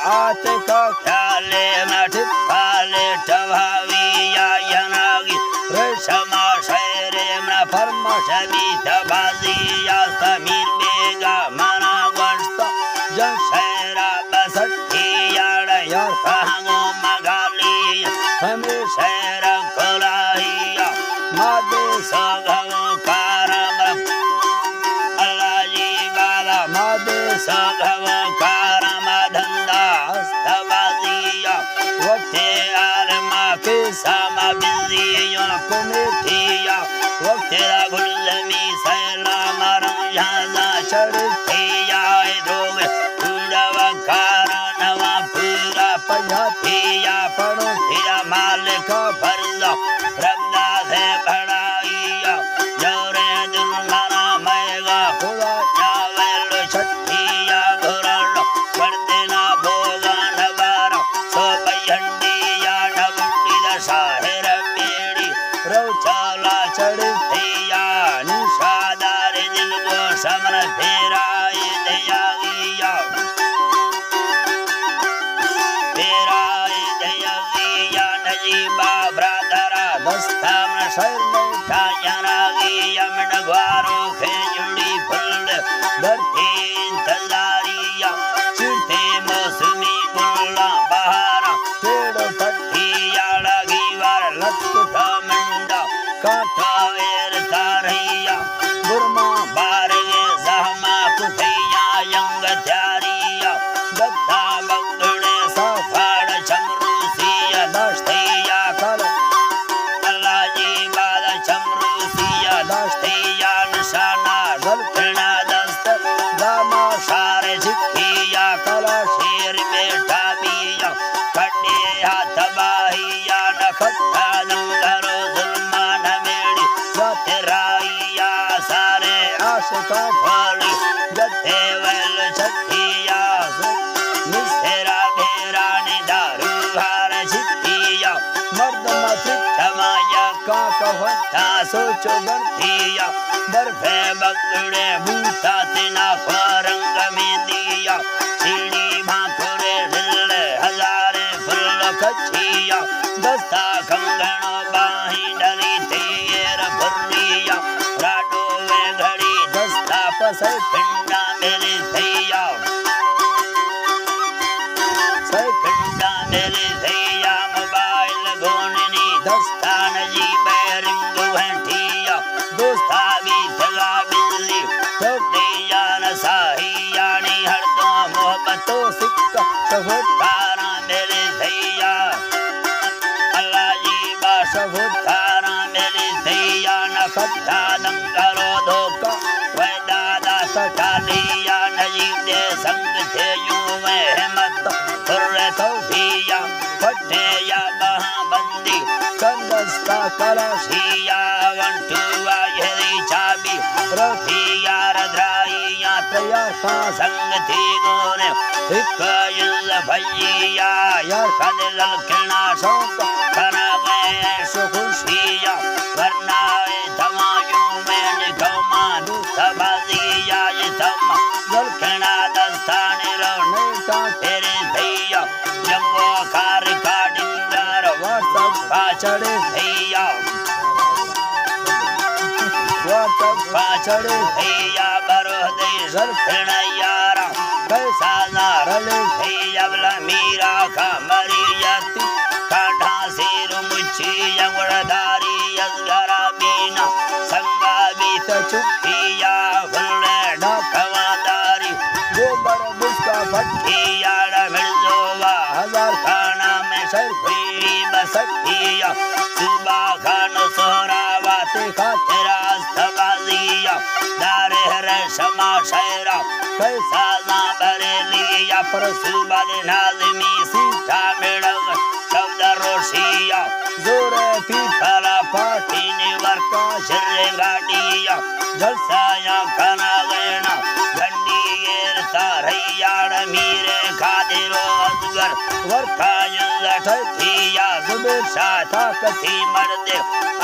आते का ख्याले मठित फाले टभाविया यनागी रेशमा शैरे न फर्म शबीत बाजिया समीर बेगा मना वर्ष जन शैरा बसठिया यार कहांगो मगाली हमें शैरा कोलाहिया मादे सगव कारम अल्लाह जी बाला मादे सगव कारम धंधा हस्तबाजिया वक्ते आलमा के सामा बिजिया कुमिठिया वक्ते गुलमी सैला मरम झाला चढ़तिया धोगे उड़वा कारणवा पूरा पजातिया पड़ोतिया मालिक फर्जा रब्दा से बढ़ाइया जोरे दुर्मना मैगा खुदा चावल छठिया घुरल वर्दिना भोगा नवारा सो बयंडिया नबुंडी दशाहिर बेड़ी रौचाला चढ़तिया निशादार दिल को समर फेराई दयागिया फेराई दयागिया नजीबा ब्रादरा दस्ताम शर बैठा यनागिया मडवारो खेजुड़ी फुल धरती इंतजारिया चिड़ते मौसमी गुल्ला बहारा पेड़ पट्टिया लगी वार लटका मंडा काटा एर तारिया बुरमा बारगे सहमा कुठैया यंग त्यारिया दत्ता बगड़े सफाड़ चमरूसिया दश्तिया कल अल्लाह जी बादा चमरूसिया दश्तिया निशाना जलखना दस्त दामा सारे झिकिया कला शेर बेटा बिया कटे हाथ बाहिया नखत्ता दंगरो जुल्मान मेड़ी सतराइया सारे आशिका फली जते वेल छठिया निसेरा भेरा निदारू हार छिटिया मर्द मथिमाया का कहता सोचो बढ़तिया बर्फे बगड़े बूटा तिना फरंग में दिया सीढ़ी भाकुरे ढिल्ले हजारे फुल कछिया दस्ता कंगनो बाही डली तेर फुर्रिया राडो में घड़ी दस्ता पसर पिंडा मेरे थैया सर पिंडा मेरे थैया मोबाइल गोननी दस्ता नजी बैरिंग दुहटिया दोस्ता भी जगा बिल्ली तो दिया न साहिया नी हर दो मोहब्बतों सिक्का शफुतारा मेरे थैया अल्लाह जी बा शफुतारा मेरे थैया न खत्ता दंगरो धोका वह दादा सटालिया नजीब दे संग थे यूं वह मत फुर्रे तौफिया फटे या बहा बंदी कंदस्ता कलाशिया वंटुआ यही चाबी रोटिया रद्राइया तैयार खा संग थी गोने एक युल भैया यार खदिल ललकना शौक करा गए सुखुशिया वरना तमायू में निकमा दूसबाजिया ये तमा ललकना दस्ताने रोने का तेरे भैया जंगो कार का डिंगर वाटक पाचड़े भैया वाटक पाचड़े भैया बरो दे जलखण यारा कैसा नारले भैया बला मीरा का मरियती काढ़ा सिर मुच्छी यंगड़धारी यंगरा बीना संगा बीत चुकिया फुल्ले ढाकवादारी गोबर बुस्का भट्टिया मिर्जोवा हजार खाना में सरफी बसकिया सुबह खान सोहरावा ते खातिरा अस्तबाजिया दारे रेशमा शैरा कैसा ना बरेलिया पर सुबह दे नाज़मी सीता मेड़ग शब्द रोशिया जोरे पीतला पाटी निवर का शर्रे गाड़िया जलसाया खाना गैना घंटी एर तारैया मीरे खादिरो अजगर वर्खायन लठथिया जुबेर शाथा कथी मर्दे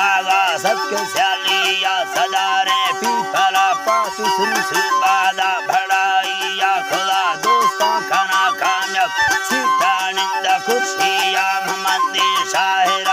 आगा सत्य स्यालिया सदारे पीतला पाटी सुनसुबादा भड़ाइया खुदा दोस्ता खाना खाना Sitaninda Kushiyam Mandi Shahir